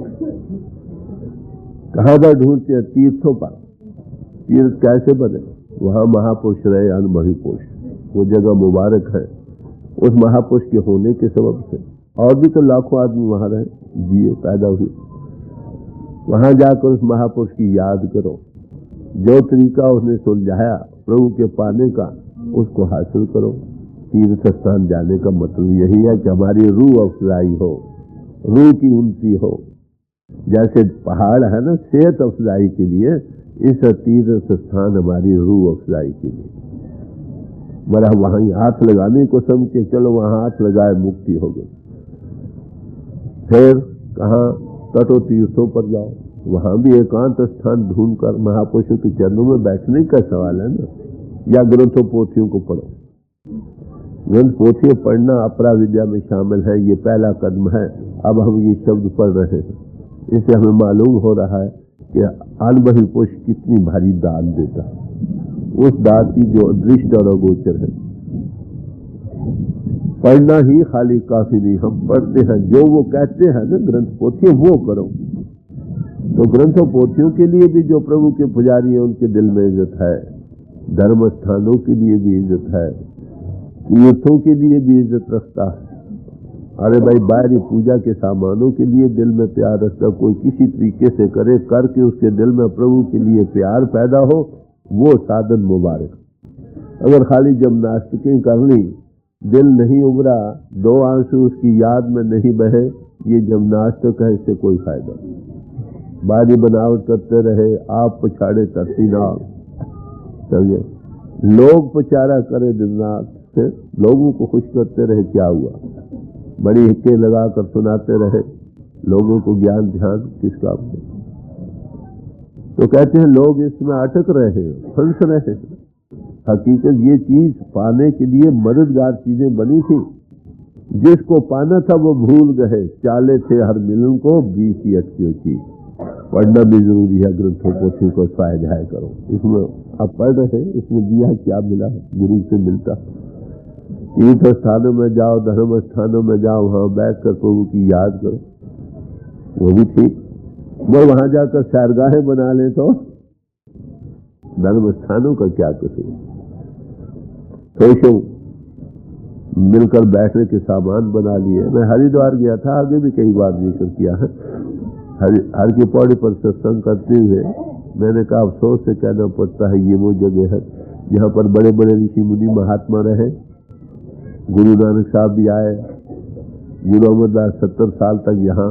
कहां पर ढूंढते हैं? तीर्थों पर। तीर्थ कैसे बने? वहां महापुरुष रहे, अनुभवी पुरुष। वो जगह मुबारक है उस महापुरुष के होने के सबब से। और भी तो लाखों आदमी वहां रहे, जिए, पैदा हुए। वहां जाकर उस महापुरुष की याद करो। जो तरीका उसने सुलझाया प्रभु के पाने का, उसको हासिल करो। तीर्थ स्थान जाने का मतलब यही है कि हमारी रूह अफजाई हो, रूह की उन्नति हो। जैसे पहाड़ है ना सेहत अफजाई के लिए, इस तीर्थ स्थान हमारी रूह अफजाई के लिए, मरा वहां हाथ लगाने को समझ के चलो वहां हाथ लगाए मुक्ति हो गई। फिर कहाँ तटो तीर्थों पर जाओ, वहां भी एकांत स्थान ढूंढकर महापुरुषों के चरणों में बैठने का सवाल है ना, या ग्रंथों पोथियों को पढ़ो। ग्रंथ पोथियां पढ़ना अपरा विद्या में शामिल है, ये पहला कदम है। अब हम ये शब्द पढ़ रहे हैं, इससे हमें मालूम हो रहा है कि अनुभवी पुरुष कितनी भारी दान देता है, उस दान की जो अदृष्ट और अगोचर है। पढ़ना ही खाली काफी नहीं, हम पढ़ते हैं जो वो कहते हैं ना ग्रंथ पोथियां वो करो। तो ग्रंथों पोथियों के लिए भी जो प्रभु के पुजारी हैं उनके दिल में इज्जत है, धर्म स्थानों के लिए भी इज्जत है, तीर्थों के लिए भी इज्जत रखता है। अरे भाई बाहरी पूजा के सामानों के लिए दिल में प्यार रखता, कोई किसी तरीके से करे, करके उसके दिल में प्रभु के लिए प्यार पैदा हो, वो साधन मुबारक। अगर खाली जिम्नास्टिकें कर ली, दिल नहीं उभरा, दो आंसू उसकी याद में नहीं बहे, ये जिम्नास्टिक है, इससे कोई फायदा नहीं। बाहरी बनावट करते रहे, आप पछाड़े तरसी ना, समझे। लोग पचारा करे दिन रात, फिर लोगों को खुश करते रहे, क्या हुआ? बड़ी हिक्के लगाकर सुनाते रहे, लोगों को ज्ञान ध्यान किस काम में? तो कहते हैं लोग इसमें अटक रहे हैं, फंस रहे हैं। हकीकत ये चीज पाने के लिए मददगार चीजें बनी थी, जिसको पाना था वो भूल गए, चाले थे हर मिलन को, बीच ही अटकी चीज। पढ़ना भी जरूरी है, ग्रंथों पोथियों को स्वाध्याय करो। इसमें आप पढ़ रहे हैं, इसमें दिया क्या मिला? गुरु से मिलता। तीर्थ स्थानों में जाओ, धर्म स्थानों में जाओ, वहां बैठकर प्रभु की याद करो, वो भी ठीक। वो वहां जाकर सैरगाहें बना ले तो धर्म स्थानों का क्या कसूर? तो मिलकर बैठने के सामान बना लिए। मैं हरिद्वार गया था, आगे भी कई बार जिक्र किया है। हर की पौड़ी पर सत्संग करते हुए मैंने कहा अफसोस से कहना पड़ता है, ये वो जगह है जहाँ पर बड़े बड़े ऋषि मुनि महात्मा रहे। गुरु नानक साहब भी आए, गुरु अमरदास 70 साल तक यहाँ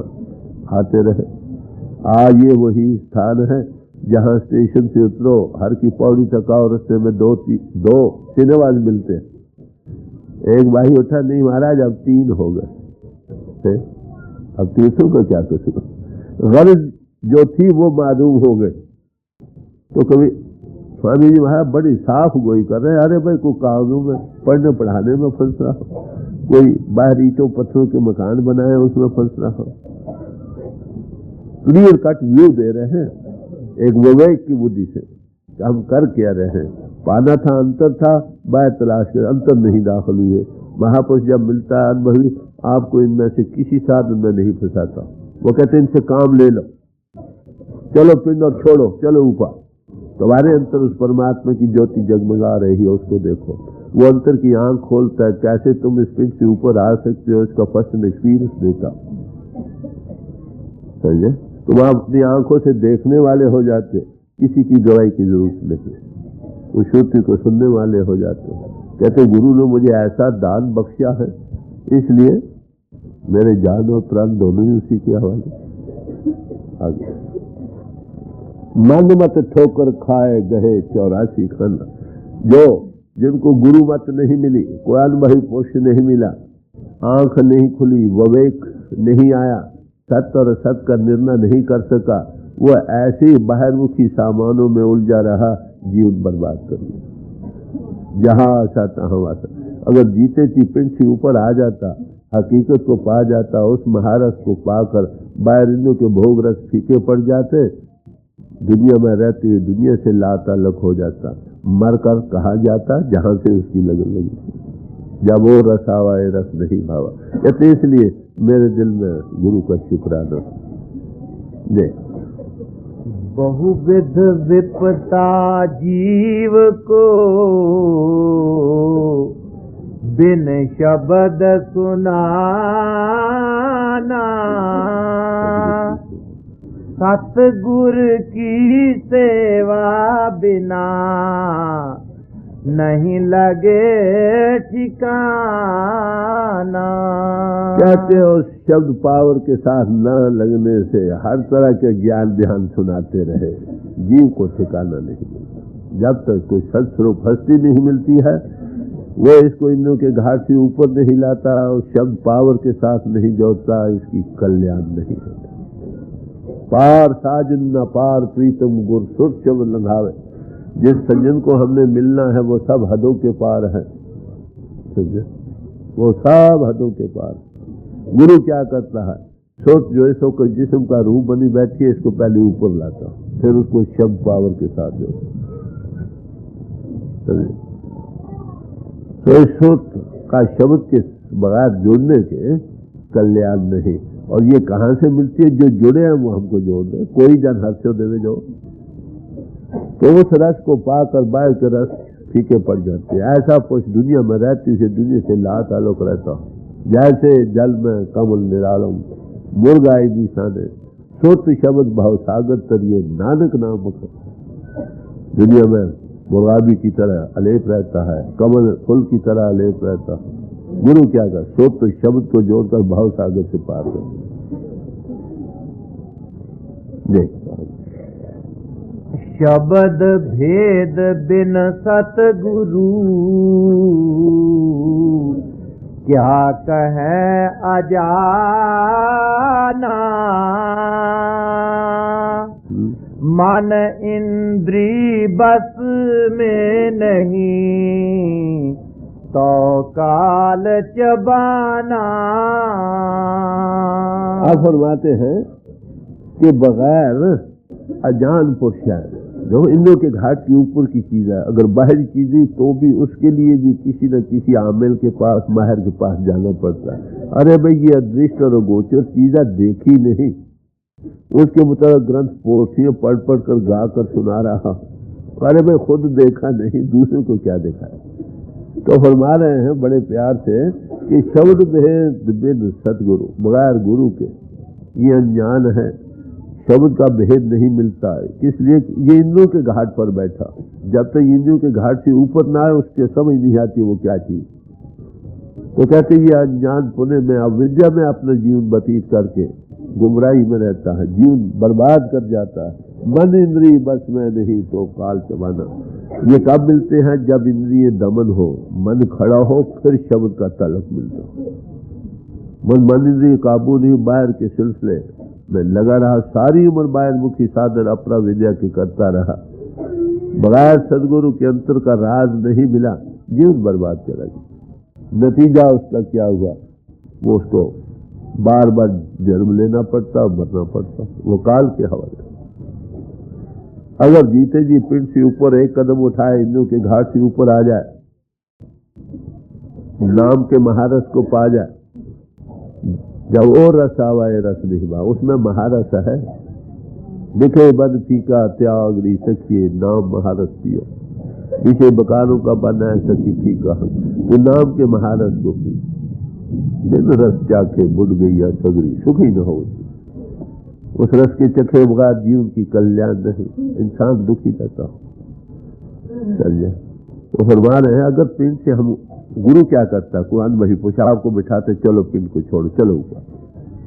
आते रहे। आज ये वही स्थान है जहाँ स्टेशन से उतरो, हर की पौड़ी तक आओ, रस्ते में दो सिनेमाज मिलते हैं। एक भाई उठा, नहीं महाराज अब 3 हो गए। अब तीर्थों का क्या कसूर? गर्ज जो थी वो मालूम हो गई। तो कभी स्वामी जी महाराज बड़ी साफ गोई कर रहे हैं, अरे भाई कोई कागजों में पढ़ने पढ़ाने में फंस रहा हो, कोई बाहर ईंटों पत्थरों के मकान बनाए उसमें फंस रहा हो। क्लियर कट व्यू दे रहे हैं एक विवेक की बुद्धि से, हम कर क्या रहे हैं। पाना था, अंतर था, बाहर तलाश कर, अंतर नहीं दाखिल हुए। महापुरुष जब मिलता है अनुभवी, आपको इनमें से किसी साधन में नहीं फंसाता। वो कहते हैं इनसे काम ले लो, चलो पिंड और छोड़ो, चलो ऊपर। तुम्हारे अंतर उस परमात्मा की ज्योति जगमगा रही है, उसको देखो। वो अंतर की आंख खोलता है, कैसे तुम इस पिंड से ऊपर आ सकते हो, इसका फर्स्ट एक्सपीरियंस देता। समझे? तुम आप अपनी आंखों से देखने वाले हो जाते, किसी की गवाही की जरूरत नहीं, उस श्रुति को सुनने वाले हो जाते। कहते गुरु ने मुझे ऐसा दान बख्शा है, इसलिए मेरे जान और प्राण दोनों ही उसी के हवाले। आगे मन मत ठोकर खाए गए 84 खंड। जो जिनको गुरु मत नहीं मिली, कोई अनुभवी पुरुष नहीं मिला, आंख नहीं खुली, विवेक नहीं आया, सत्य और असत का निर्णय नहीं कर सका, वो ऐसे ही बाहरमुखी सामानों में उलझा रहा, जीवन बर्बाद कर लिया। जहां आशा तहां वासा। अगर जीते जी पिंड से ऊपर आ जाता, हकीकत को पा जाता, उस महारस को पाकर बाहरिंदों के भोग रस फीके पड़ जाते, दुनिया में रहते हुए दुनिया से लाताल्लुक हो जाता, मरकर कहा जाता जहां से उसकी लगन लगी। जब वो रस आवाए रस नहीं भावा। कहते इसलिए मेरे दिल में गुरु का शुक्राना। जय। बहुविध विपदा जीव को बिन शब्द सुनाना, सतगुर की सेवा बिना नहीं लगे ठिकाना। कहते हैं उस शब्द पावर के साथ न लगने से हर तरह के ज्ञान ध्यान सुनाते रहे, जीव को ठिकाना नहीं मिलता। जब तक कोई सत्स्वरूप हस्ती नहीं मिलती है, वो इसको इंद्रियों के घाट से ऊपर नहीं लाता, उस शब्द पावर के साथ नहीं जोड़ता, इसकी कल्याण नहीं होता। पार साजन न पार प्रीतम गुर सुर शब्द लंघावे। जिस संजन को हमने मिलना है वो सब हदों के पार है, समझे? वो सब हदों के पार। गुरु क्या करता है, सोच जो इसो को जिस्म का रूप बनी बैठी है, इसको पहले ऊपर लाता, फिर उसको शब्द पावर के साथ जोड़ता। तो सोच का शब्द के बगैर जोड़ने के कल्याण नहीं। और ये कहां से मिलती है? जो जुड़े हैं वो हमको जोड़ दे। कोई जन हर्षो देवे जो, तो उस रस को पाकर बाय के रस फीके पड़ जाते हैं। ऐसा कुछ दुनिया में रहती है, दुनिया से ला ताल्लुक रहता, जैसे जल में कमल निरालम मुर्गाई निशाने सोत शब्द भाव सागर तरिए नानक नाम। दुनिया में मुर्गाबी की तरह अलेप रहता है, कमल फूल की तरह अलेप रहता है। गुरु क्या कर, सोत शब्द को जोड़कर भाव सागर से पार कर। शब्द भेद बिन सतगुरु क्या कहे अजाना। मन इंद्री बस में नहीं तो काल चबाना। आप फरमाते हैं कि बगैर अजान पुरुष है, जो इंद्रियों के घाट के ऊपर की चीज है, अगर बाहरी चीजें तो भी उसके लिए भी किसी न किसी आमिल के पास, माहिर के पास जाना पड़ता है। अरे भाई ये अदृष्ट और गोचर चीजें देखी नहीं, उसके मुताबिक ग्रंथ पोथियां पढ़ पढ़ कर गा कर सुना रहा। अरे भाई खुद देखा नहीं, दूसरे को क्या देखा है? तो फरमा रहे हैं बड़े प्यार से कि शब्द भेद बिन सतगुरु, बगैर गुरु के ये अज्ञान है, शब्द का भेद नहीं मिलता है। इसलिए ये इंद्रियों के घाट पर बैठा, जब तक इंद्रियों के घाट से ऊपर ना आए उसके समझ नहीं आती वो क्या चीज। तो कहते ये अज्ञान पुणे में, अविद्या में अपना जीवन व्यतीत करके गुमराही में रहता है, जीवन बर्बाद कर जाता है। मन इंद्रिय बस में नहीं तो काल चबाना। ये कब मिलते हैं? जब इंद्रिय दमन हो, मन खड़ा हो, फिर शब्द का तलब मिलता। मन इंद्रिय काबू नहीं, बाहर के सिलसिले में लगा रहा, सारी उम्र बाहर मुखी साधन अपरा विद्या के करता रहा, बगैर सदगुरु के अंतर का राज नहीं मिला, जीवन बर्बाद चला गया। नतीजा उसका क्या हुआ? वो उसको बार बार जन्म लेना पड़ता, मरना पड़ता, वो काल के हवाले। अगर जीते जी पिंड से ऊपर एक कदम उठाए, इंद्रियों के घाट से ऊपर आ जाए, नाम के महारस को पा जाए, जब वो रस आवाए रस नहीं बा, उसमें महारस है। दिखे बद फीका त्याग री सखिए नाम महारस पियो, पीछे बकानों का बना है सखी फीका, तो नाम के महारस को पी। बिन रस चाखे बुढ़ गई या सगरी सुखी न हो। उस रस के चखे बगैर जीवन की कल्याण नहीं, इंसान दुखी रहता हो। चल जाए तो फरमा रहे हैं, अगर पिंड से हम, गुरु क्या करता, कुरान वही पूछा, आपको बिठाते चलो पिंड को छोड़ो, चलो ऊपर।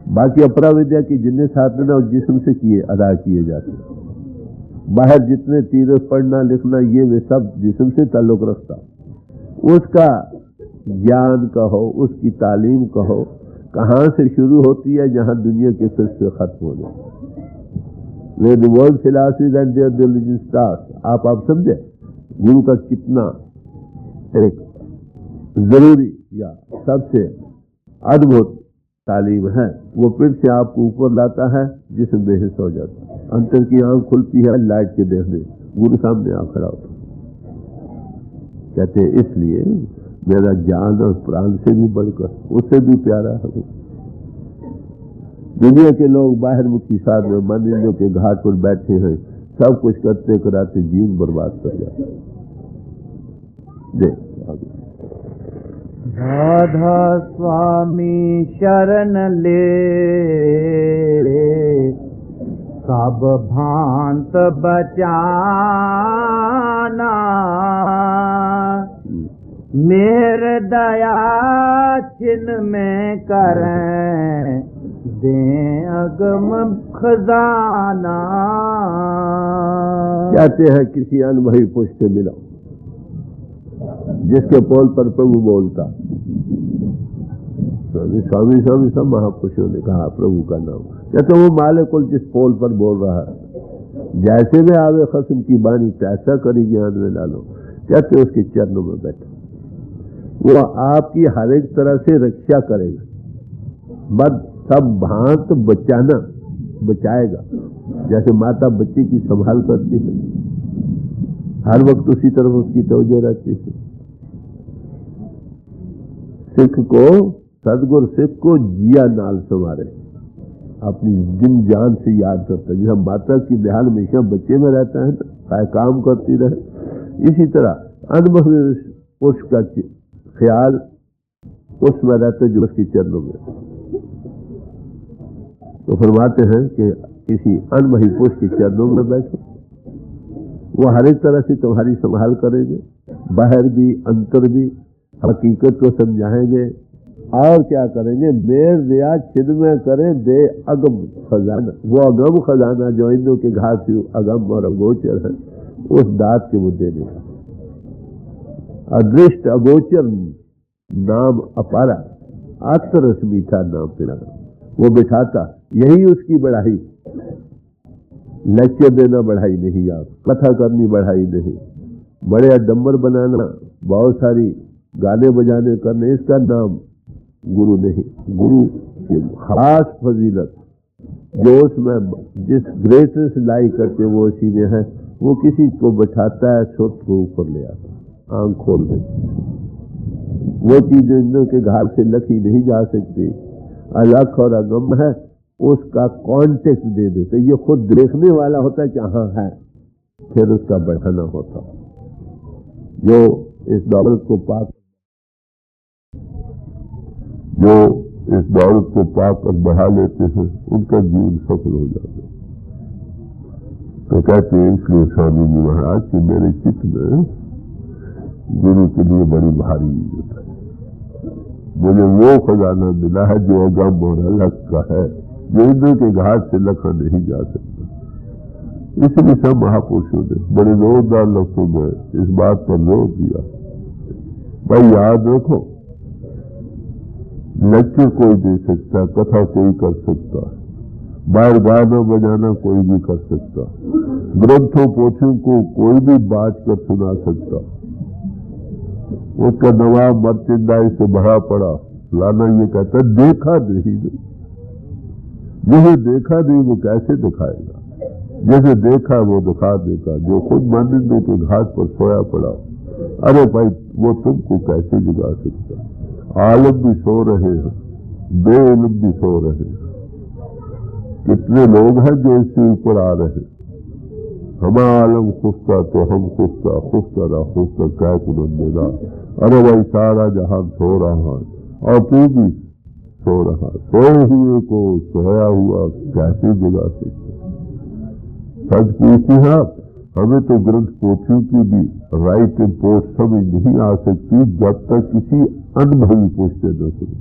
बाकी अपरा विद्या की जिन्हें साधना और जिस्म से किए अदा किए जाते, बाहर जितने तीर्थ पढ़ना लिखना ये वे सब जिस्म से ताल्लुक रखता। उसका ज्ञान कहो, उसकी तालीम कहो, कहां से शुरू होती है? जहां दुनिया के फिर से खत्म हो जाए। Way the world philosophy and their religion start. आप समझे गुरु का कितना एक जरूरी या सबसे अद्भुत तालीम है। वो फिर से आपको ऊपर लाता है, जिसमें बेहिस हो जाता है, अंतर की आंख खुलती है लाइट के देखने, गुरु सामने आ खड़ा होता। कहते हैं इसलिए मेरा जान और प्राण से भी बढ़कर, उससे भी प्यारा है वो। दुनिया के लोग बाहर मुखी साध में मन इंद्रियों के घाट पर बैठे हैं, सब कुछ करते कराते जीवन बर्बाद कर जाते। देख आगे। राधा स्वामी शरण ले सब भांत बचाना। मेरे दया छिन में करें दे अगम खजाना। कहते हैं किसी अनुभवी पुरुष से मिलो जिसके पोल पर प्रभु बोलता। स्वामी स्वामी सब महापुरुषों ने कहा प्रभु का नाम। कहते वो मालिकुल जिस पोल पर बोल रहा है, जैसे में आवे खस्म की बानी तैसा करी ज्ञान में डालो। कहते उसके चरणों में बैठो, वो आपकी हर एक तरह से रक्षा करेगा, बस सब भांत बचाना बचाएगा। जैसे माता बच्चे की संभाल करती है, हर वक्त उसी तरफ उसकी तवज्जो रहती है। सिख को सदगुरु सिख को जिया नाल संवारे, अपनी दिन जान से याद करता है। जैसा माता की ध्यान हमेशा बच्चे में रहता है ना, काम करती रहे, इसी तरह अनुभवी पुरुष का ख्याल उसमें रहता है जो उसके चरणों में। तो फरमाते हैं कि किसी अनुभवी पुरुष के चरणों में बैठो, वो हर एक तरह से तुम्हारी संभाल करेंगे, बाहर भी अंतर भी, हकीकत को समझाएंगे। और क्या करेंगे, मेर दिया छिद में करें दे अगम खजाना। वो अगम खजाना जो इंदों के घाट से अगम और अगोचर है, उस दात के वो देने। अदृष्ट अगोचर नाम अपारा, अतरस मीठा नाम पिला वो बिठाता। यही उसकी बढ़ाई, लेक्चर देना बढ़ाई नहीं, आप कथा करनी बढ़ाई नहीं, बड़े अडंबर बनाना, बहुत सारी गाने बजाने करने, इसका नाम गुरु नहीं। गुरु की खास फजीलत जो उसमें जिस ग्रेटनेस लाई करते वो उसी में है। वो किसी को बैठाता है, छोट को ऊपर ले आता, आंख खोल देता। वो चीज इंद्र के घाट से लखी नहीं जा सकती। अलख और अगम है, उसका कॉन्टेक्स्ट दे देते, ये खुद देखने वाला होता है कि हाँ है, फिर उसका बढ़ाना होता। जो इस दौलत को पाक कर बढ़ा लेते हैं, उनका जीवन सफल हो जाता है। तो कहते हैं इसलिए स्वामी जी महाराज कि मेरे चित्त में गुरु के लिए बड़ी भारी इज्जत है। मुझे वो खजाना मिला है जो अगम और अलग का है, जो इंद्र के घाट से लखा नहीं जा सकता। इसलिए सब महापुरुषों ने बड़े जोरदार लफ्जों में इस बात पर जोर दिया। भाई याद रखो, लेक्चर कोई दे सकता, कथा कोई कर सकता, बाहर गाना बजाना कोई भी कर सकता, ग्रंथों पोथों को कोई भी बात कर सुना सकता। उसका नवाब मर्चेंडाइज से भरा पड़ा, लाना ये कहता देखा नहीं। जिसे देखा नहीं वो कैसे दिखाएगा, जैसे देखा वो दिखा देगा। जो खुद मानिंदों के घाट पर सोया पड़ा, अरे भाई वो तुमको कैसे जगा सकता। आलम भी सो रहे हैं, बेइल्म भी सो रहे हैं। कितने लोग हैं जो इससे ऊपर आ रहे हैं। हमारा आलम खुफ्ता तो हम खुफ्ता, खुफ्ता ना खुफ्ता क्या कुनंदेगा। अरे भाई सारा जहां सो रहा है और तू भी सो रहा, सोए हुए को सोया हुआ कैसे जगा सकता। सच पूछती है, हमें तो ग्रंथ पोथियों की भी राइट एंड पोस्ट समझ नहीं आ सकती जब तक किसी अनुभवी पुरुष से न सुने।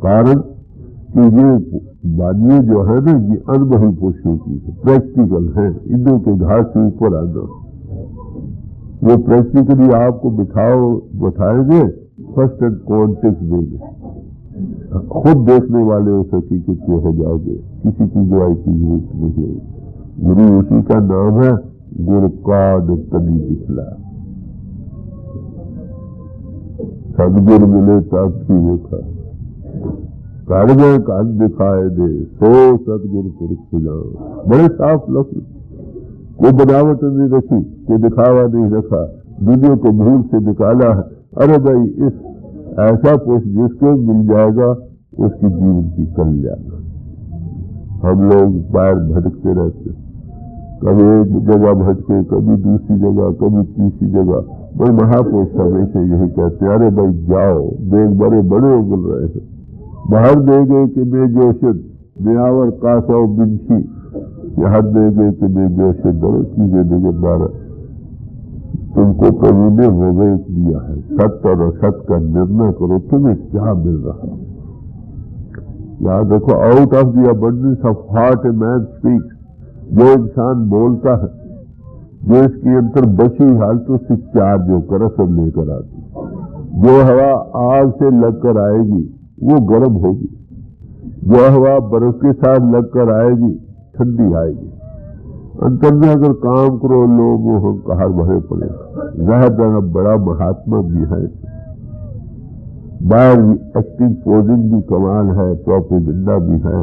कारण कि ये बानियां जो है ना, ये अनुभवी पुरुषों की प्रैक्टिकल है। इंद्रों के घाट से ऊपर आना, वो प्रैक्टिकली आपको बैठाएंगे, फर्स्ट एंड कॉन्टेक्ट देंगे, खुद देखने वाले उस हकीकत के हो जाओगे, किसी की गवाही की जरूरत नहीं होगी। गुरु उसी का नाम है, गुरु काड तनी दिखला। सदगुरु मिले तब की देखा, काड़ में कान दिखाए दे, सो सदगुरु पुरुष सुजाओ। बड़े साफ लफ्ज, कोई बनावट नहीं रखी, कोई दिखावा नहीं रखा, दुनिया को भूल से निकाला है। अरे भाई इस ऐसा पुरुष जिसको मिल जाएगा उसकी जीवन की कल्याण। हम लोग पैर भटकते रहते, कभी एक जगह भटके, कभी दूसरी जगह, कभी तीसरी जगह। बड़े महापुरुष हमेशा यही कहते हैं, अरे भाई जाओ, देख बड़े बड़े उगल रहे हैं। बाहर दे गए कि मैं जोशद ब्यावर कासा बिंशी, यहाँ दे गए कि मैं जोशद, बड़ो चीजें नजर मारा। तुमको प्रभु ने विवेक दिया है। सत्य और असत का निर्णय करो, तुम्हें क्या मिल रहा है। यहाँ देखो, out of the abundance of heart a man speaks. जो इंसान बोलता है, जो इसके अंदर बची हुई हालतों से चार्ज होकर असर लेकर आती, जो हवा आग से लगकर आएगी वो गर्म होगी, जो हवा बर्फ के साथ लगकर आएगी ठंडी आएगी। अंतर में अगर काम करो, लोग अहंकार भरे पड़े। वह बड़ा महात्मा भी है, बाहर एक्टिंग पोजिंग भी कमाल है, प्रोपेगेंडा भी है,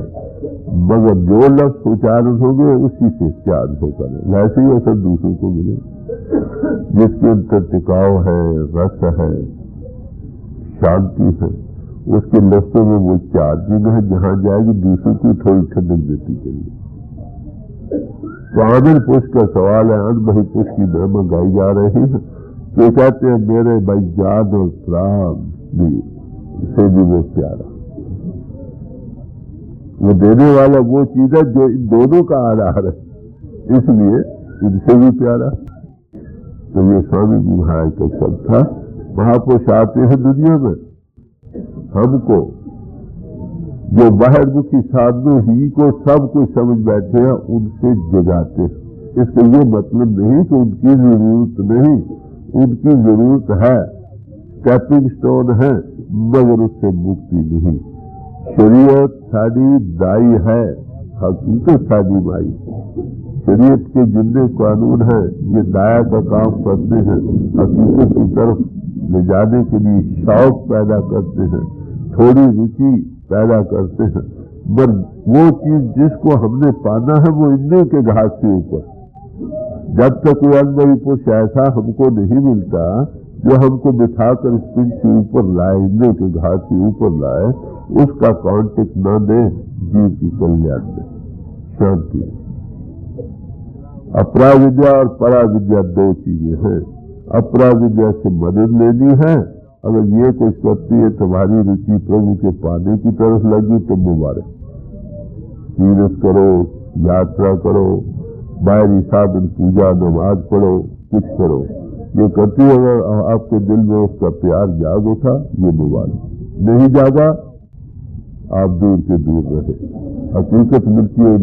मगर जो लफ्ज उच्चारण होंगे उसी से चार्ज होकर है। वैसे ही असर दूसरों को मिले, जिसके अंदर टिकाव है, रस है, शांति है, उसके लफ्जों में वो चार्जिंग है, जहां जाएगी दूसरों को थोड़ी ठंडक देती चलिए। तो आनंद पुष्प का सवाल है, अनबही पुष्प की महिमा गाई जा रही है। तो कहते हैं मेरे भाई जान और प्राण से भी वो प्यारा। वो देने वाला वो चीज है जो इन दोनों का आधार है, इसलिए इनसे भी प्यारा। तो ये स्वामी जी महाराज का शब्द था। महापुरुष आते हैं दुनिया में, हमको जो बाहरमुखी साधनों ही को सब कुछ समझ बैठे हैं उनसे जगाते हैं। इसका ये मतलब नहीं कि उनकी जरूरत नहीं, उनकी जरूरत है, स्टेपिंग स्टोन है, मगर उससे मुक्ति नहीं। शरीयत साड़ी दाई है, हकीकत साड़ी माई। शरीयत के जितने कानून हैं ये दाया का काम करते हैं, हकीकत की तरफ ले जाने के लिए शौक पैदा करते हैं, थोड़ी रुचि पैदा करते हैं। पर वो चीज जिसको हमने पाना है वो इंद्रियों के घाट से ऊपर। जब तक कोई अनुभवी पुरुष ऐसा हमको नहीं मिलता जो हमको बिठाकर स्पिन से ऊपर लाए, इंद्रियों के घाट से ऊपर लाए, उसका कॉन्टेक्ट न दे जीव की कल्याण में शांति। अपराविद्या और पराविद्या दो चीजें हैं। अपराविद्या से मदद लेनी है, अगर ये कुछ करती है तुम्हारी रुचि प्रभु के पाने की तरफ लगी तो मुबारक। तीर्थ करो, यात्रा करो, बाहरी साधन, पूजा, नमाज पढ़ो, कुछ करो, ये करती अगर आपके दिल में उसका प्यार जाग उठा, ये मुबारक। नहीं जागा, आप दूर के दूर रहे। हकीकत मिलती है